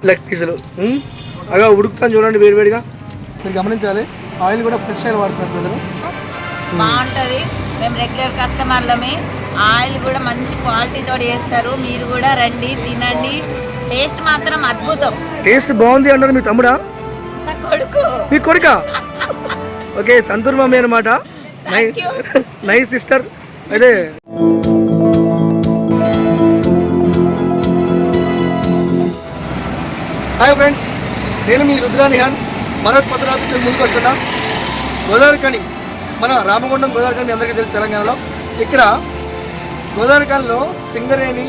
Leg పీసులు అలా ఉడుకుతాను చూడండి వేడివేడిగా. మీరు గమనించాలి, ఆయిల్ కూడా ఫ్రెష్ ఆయిల్ వాడుతున్నారు ప్రజలు. బాగుంటుంది. మేము రెగ్యులర్ కస్టమర్లమే. ఆయిల్ కూడా మంచి క్వాలిటీతో చేస్తారు. మీరు కూడా రండి, తినండి. టేస్ట్ మాత్రం అద్భుతం. టేస్ట్ బాగుంది అన్నారు మీ తమ్ముడా? నా కొడుకు. మీ కొడుకా? ఓకే, సంతూర్ మమ్మీ అనమాట. Nice sister. అదే హాయ్ ఫ్రెండ్స్, నేను మీ రుద్రాని ఖాన్. మరొక కొత్త టాపిక్ ముందుకు వస్తున్నా. గోదావరిఖని, మన రామగుండం గోదావరిఖని మీ అందరికీ తెలుసు తెలంగాణలో. ఇక్కడ గోదావరిఖనిలో సింగరేణి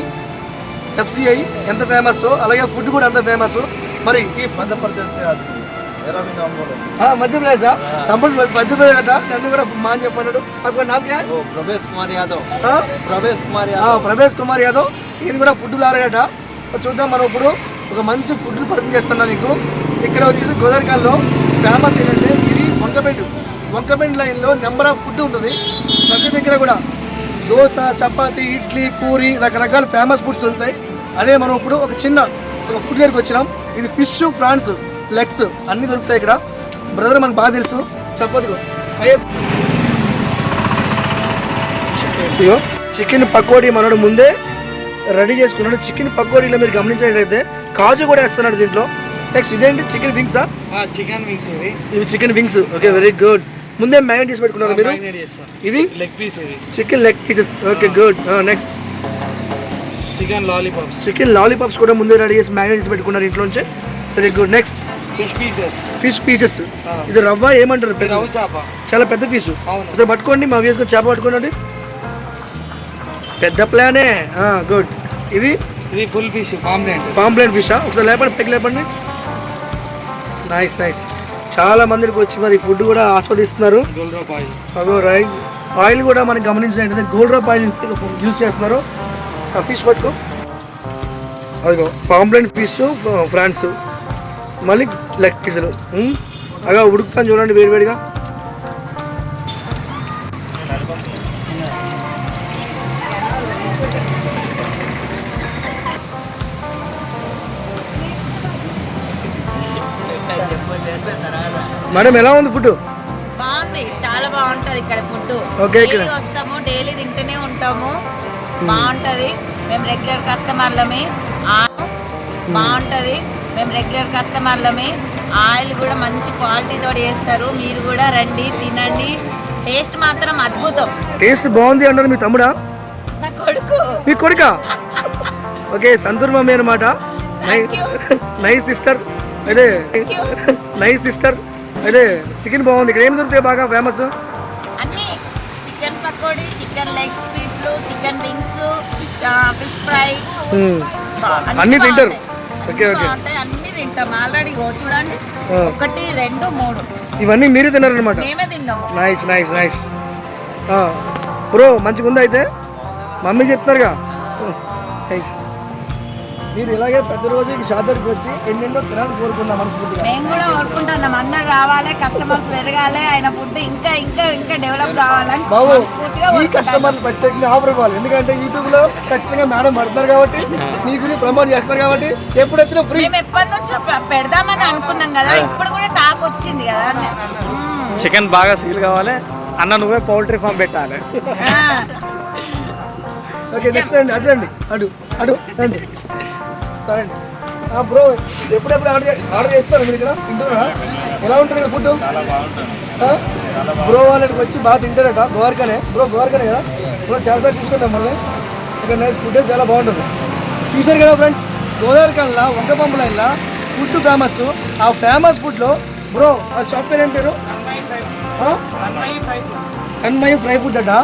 ఎఫ్సిఐ ఎంత ఫేమస్, అలాగే ఫుడ్ కూడా అంత ఫేమస్. మరి ఈ మధ్యప్రదేశ్ మధ్య ప్రదేశ్ తమ్ముడు మధ్య ప్రదేశ్ అట. నన్ను కూడా మా అని చెప్పన్నాడు. ప్రవేశ్ కుమార్ యాదవ్. ప్రవేశ్ కుమార్ యాదవ్ ఈయన కూడా ఫుడ్ లారగట. చూద్దాం మనం ఇప్పుడు ఒక మంచి ఫుడ్ పరిచయం చేస్తున్నా నీకు. ఇక్కడ వచ్చేసి గోదావరిఖనిలో ఫేమస్ ఏంటంటే ఇది వంకబెండ్ లైన్లో నెంబర్ ఆఫ్ ఫుడ్ ఉంటుంది. ప్రతి దగ్గర కూడా దోశ, చపాతి, ఇడ్లీ, పూరి రకరకాల ఫేమస్ ఫుడ్స్ ఉంటాయి. అదే మనం ఇప్పుడు ఒక ఫుడ్ దగ్గరికి వచ్చినాం. ఇది ఫిష్, ఫ్రాన్స్, లెగ్స్ అన్నీ దొరుకుతాయి ఇక్కడ. బ్రదర్ మనకు బాగా తెలుసు. చపాతి చికెన్ పకోడీ మనోడు ముందే రెడీ చేసుకున్నాడు. చికెన్ పకోడీలో మీరు గమనించినట్లయితే కాజు కూడా వేస్తున్నాడు దీంట్లో. నెక్స్ట్ ఇదేంటి చికెన్ వింగ్సా? చికెన్ వింగ్స్ ఇవి chicken wings. Okay, very good. ముందే మ్యారినేట్ చేసి పెట్టుకున్నారు మీరు. ఇది leg piece, chicken leg pieces. Okay, good. Next chicken lollipops కూడా ముందే రెడీ చేసి మ్యారినేట్ చేసి పెట్టుకున్నారు ఇంట్లోంచి. Very good. Next fish pieces. ఇది రవ్వ ఏమంటారు? చాలా పెద్ద పీసు. అసలు పట్టుకోండి, మా వేసుకొని చేప పట్టుకోండి. పెద్ద ప్లానే. గుడ్. ఇది ఫుల్ ఫిష్, పాంప్లెట్ ఫిషా? ఒకసారి లేపండి, పెక్ లేపండి. నైస్. చాలా మందికి వచ్చి మరి ఫుడ్ కూడా ఆస్వాదిస్తున్నారు. రైట్. ఆయిల్ కూడా మనకి గమనించినట్లయితే గోల్డ్ డ్రాప్ ఆయిల్ యూజ్ చేస్తున్నారు. ఫిష్ పట్టుకో. అదిగో పాంప్లెట్ ఫిష్, ఫ్రాన్స్, మళ్ళీ లెగ్ పీసులు అలా ఉడుకుతాను చూడండి వేడివేడిగా. మేడం ఎలా ఉంది ఫుడ్? బాగుంది, చాలా బాగుంటది ఇక్కడ ఫుడ్. వస్తాము, డైలీ తింటూనే ఉంటాము. బాగుంటది. మేము రెగ్యులర్ కస్టమర్లమే. ఆయిల్ కూడా మంచి క్వాలిటీతో చేస్తారు. మీరు కూడా రండి, తినండి. టేస్ట్ మాత్రం అద్భుతం. టేస్ట్ బాగుంది అన్నారు మీ తమ్ముడా? నా కొడుకు. మీ కొడుకా? ఓకే, సంతూర్ మమ్మీ అనమాట. Nice sister. అదే చికెన్ బాగుంది. ఇక్కడ ఏం దొరుకుతాయి బాగా ఫేమస్? అన్ని చికెన్ పకోడీ, చికెన్ లెగ్ పీస్లు, చికెన్ వింగ్స్, ఫిష్ ఫ్రై అన్ని తింటారు. అన్ని తింటాం ఆల్రెడీ. చూడండి, 1, 2, 3 ఇవన్నీ మీరే తిన్నారనమాట. మేమే తిన్నాము. నైస్. బ్రో మంచిగా ఉంది. అయితే మమ్మీ చెప్తారుగా. నైస్. మీరు ఇలాగే పెద్ద రోజు షాదర్కి వచ్చి ఎన్నెన్నో తినాలని కోరుకున్నాం మనస్ఫూర్తిగా. మేము కూడా కోరుకుంటున్నాం అందరు రావాలి, కస్టమర్స్ పెరగాలి, ఆయన ఫుడ్ ఇంకా డెవలప్ కావాలని బాబు. ఈ కస్టమర్లు ప్రత్యేకంగా ఆఫర్ ఇవ్వాలి. ఎందుకంటే యూట్యూబ్ లో ఖచ్చితంగా మేడం పడుతున్నారు కాబట్టి, మీ గురించి ప్రమోట్ చేస్తున్నారు కాబట్టి ఎప్పుడు వచ్చినా ఫ్రీ. మేము ఎప్పటి నుంచో పెడదామని అనుకున్నాం కదా, ఇప్పుడు కూడా టాక్ వచ్చింది కదా. చికెన్ బాగా సీల్ కావాలి అన్న, నువ్వే పౌల్ట్రీ ఫామ్ పెట్టాలి. ఓకే, నెక్స్ట్ రండి. అటు రండి. బ్రో ఎప్పుడెప్పుడు ఆర్డర్ చేస్తారు మీరు ఇక్కడ? తింటున్నారా? ఎలా ఉంటుంది ఇక్కడ ఫుడ్? బ్రో వాళ్ళకి వచ్చి బాగా తింటారట. గోవర్కనే బ్రో, గోవర్కనే కదా బ్రో. చాలా చూసుకుంటాం మళ్ళీ. ఇక్కడ నైస్ ఫుడ్ చాలా బాగుంటుంది. చూసారు కదా ఫ్రెండ్స్, గోదావరిఖనిలో వంకపంపు లైన్లో ఫుడ్ ఫేమస్. ఆ ఫేమస్ ఫుడ్లో బ్రో ఆ షాప్ పేరు ఏం పేరు? అన్మయి ఫ్రై ఫుడ్ అట.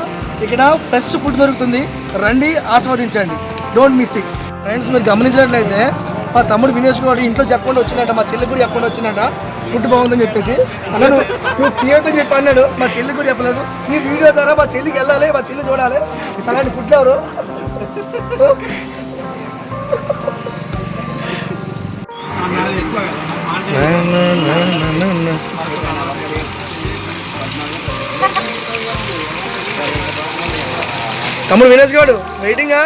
ఇక్కడ ఫ్రెష్ ఫుడ్ దొరుకుతుంది. రండి, ఆస్వాదించండి. Don't miss it. ఫ్రెండ్స్ మీరు గమనించినట్లయితే మా తమ్ముడు వినేష్ కూడా ఇంట్లో చెప్పకుండా వచ్చినట్ట, మా చెల్లి కూడా చెప్పకుండా వచ్చినట్ట ఫుడ్ బాగుందని చెప్పేసి. అన్నాను నువ్వు పియతో చెప్పి అన్నాడు. మా చెల్లి కూడా చెప్పలేదు. ఈ వీడియో ద్వారా మా చెల్లికి వెళ్ళాలి, మా చెల్లి చూడాలి అలాంటి ఫుడ్ ఎవరు. తమ్ముడు వినేష్ గారు వెయిటింగా.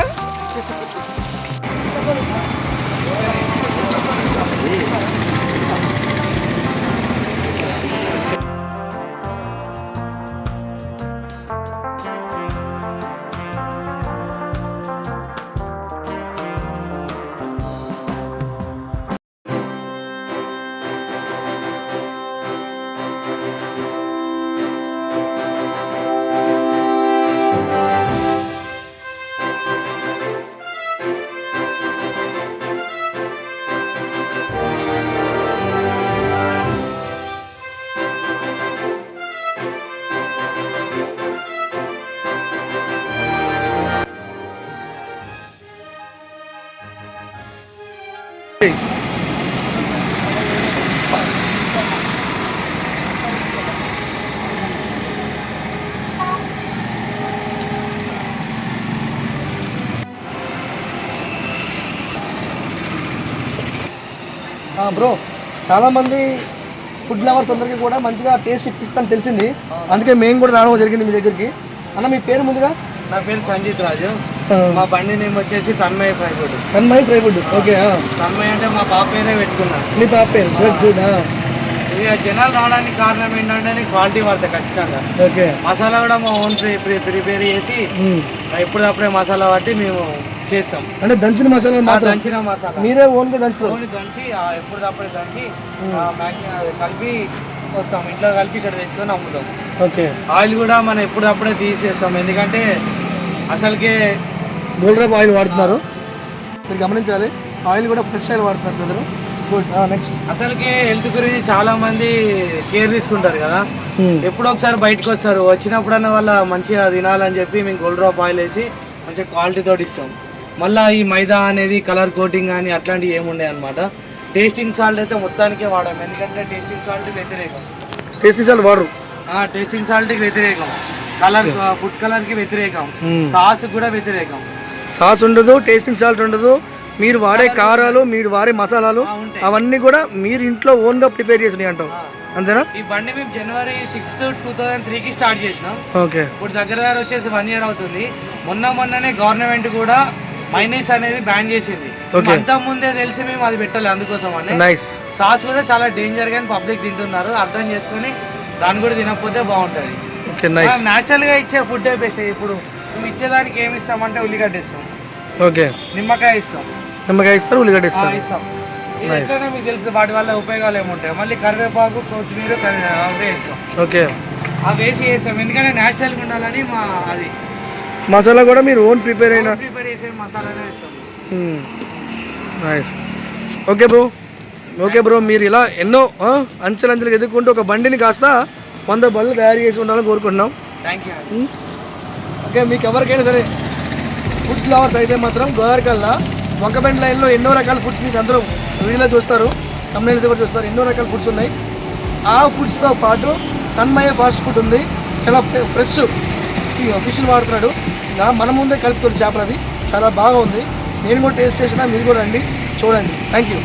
బ్రో చాలామంది ఫుడ్ లవర్స్ అందరికీ కూడా మంచిగా టేస్ట్ ఇప్పిస్తాను తెలిసింది, అందుకే మేము కూడా రావడం జరిగింది మీ దగ్గరికి. అన్న మీ పేరు ముందుగా? నా పేరు సంజిత్ రాజు. మా బండి నేమ్ వచ్చేసి Tanmaya fry food. Tanmay fry food. Okay. Tanmay అంటే మా పాప పేరే పెట్టుకున్నా. మీ పాప పేరు? Good good. ఇక జనాలు రావడానికి కారణం ఏంటంటే క్వాలిటీ వాడతాయి ఖచ్చితంగా. ఓకే. మసాలా కూడా మా ఓన్ ప్రిపేర్ చేసి ఎప్పుడప్పుడే మసాలా పట్టి మేము చేస్తాం. అంటే దంచిన మసాలా మాత్రం? దంచిన మసాలా మీరే ఓన్గా దంచుతారు? ఓన్లీ దంచి ఎప్పుడప్పుడే దంచి కలిపి వస్తాం, ఇంట్లో కలిపి ఇక్కడ తెచ్చుకొని అమ్ముతాం. ఓకే. ఆయిల్ కూడా మనం ఎప్పుడప్పుడే తీసేస్తాం, ఎందుకంటే అసలుకే గోల్డ్ డ్రాప్ ఆయిల్ వాడుతున్నారు, మీరు గమనించాలి. ఆయిల్ కూడా ఫ్రెష్ ఆయిల్ వాడుతున్నారు ప్రజలు. గుడ్. నెక్స్ట్ అసలుకే హెల్త్ గురించి చాలా మంది కేర్ తీసుకుంటారు కదా, ఎప్పుడో ఒకసారి బయటకు వస్తారు, వచ్చినప్పుడన్నా వాళ్ళ మంచిగా తినాలని చెప్పి మేము గోల్డ్ డ్రాప్ ఆయిల్ వేసి మంచిగా క్వాలిటీతో ఇస్తాం. మళ్ళీ ఈ మైదా అనేది కలర్ కోటింగ్ కానీ అట్లాంటివి ఏముండే అనమాట. టేస్టింగ్ సాల్ట్ అయితే మొత్తానికే వాడాం, ఎందుకంటే టేస్టింగ్ సాల్ట్ వ్యతిరేకం. టేస్టింగ్ సాల్ట్ వాడరు? టేస్టింగ్ సాల్ట్కి వ్యతిరేకం, కలర్ ఫుడ్ కలర్కి వ్యతిరేకం, సాస్ కూడా వ్యతిరేకం. సాస్ ఉండదు, టేస్టింగ్ సాల్ట్ ఉండదు, మీరు వాడే కారాలు, మీరు వాడే మసాలాలు అవన్నీ కూడా మీరు ఇంట్లో ఓన్గా ప్రిపేర్ చేసినాయి అంటాం, అంతేనా? ఈ బండి మేము January 6th, 2003కి స్టార్ట్ చేసినాం. ఓకే. ఇప్పుడు దగ్గర వచ్చేసి 1 year అవుతుంది. మొన్ననే గవర్నమెంట్ కూడా మైనీస్ అనేది బ్యాన్ చేసింది. అంత ముందే తెలిసి మేము అది పెట్టాలి, అందుకోసం అని. నైస్. సాస్ కూడా చాలా డేంజర్ గా పబ్లిక్ తింటున్నారు, అర్థం చేసుకొని దాన్ని కూడా తినకపోతే బాగుంటది. నేచురల్ గా ఇచ్చే ఫుడ్ బెస్ట్. ఇప్పుడు మేము ఇచ్చేదానికి ఏమి ఇస్తామంటే ఉల్లిగడ్డ ఇస్తాం, ఓకే, నిమ్మకాయ ఇస్తాం. నిమ్మకాయ ఇస్తారు, ఉల్లిగడ్డ ఇస్తాం. ఇస్తాం. మీకు తెలుసు వాటి వల్ల ఉపయోగాలు ఏముంటాయి. మళ్ళీ కరివేపాకు, కొత్తిమీర అవే ఇస్తాం. ఓకే. అవి వేసి చేస్తాం, ఎందుకంటే నేచురల్ గా ఉండాలని మా అది. మసాలా కూడా మీరు ఓన్ ప్రిపేర్ చేసే మసాలానే ఇస్తాం. Nice. Okay bro. Okay bro, మీరు ఇలా ఎన్నో అంచెలంచెలకు ఎదుర్కొంటూ ఒక బండిని కాస్త 100 బళ్ళు తయారు చేసి ఉండాలని కోరుకుంటున్నాం. Thank you. ఓకే, మీకు ఎవరికైనా సరే ఫుడ్ లవర్స్ అయితే మాత్రం గోదావరికల్లా వంకబెండ్ లైన్లో ఎన్నో రకాల ఫుడ్స్ మీకు అందరూ వీడియోలో చూస్తారు, తమిళనాడు కూడా చూస్తారు, ఎన్నో రకాల ఫుడ్స్ ఉన్నాయి. ఆ ఫుడ్స్తో పాటు తన్మయ ఫాస్ట్ ఫుడ్ ఉంది, చాలా ఫ్రెష్ ఫిష్లు వాడుతున్నాడు. మన ముందే కలుపుతాడు చేపలు, అది చాలా బాగా ఉంది. నేను కూడా టేస్ట్ చేసినా, మీరు కూడా రండి చూడండి. Thank you.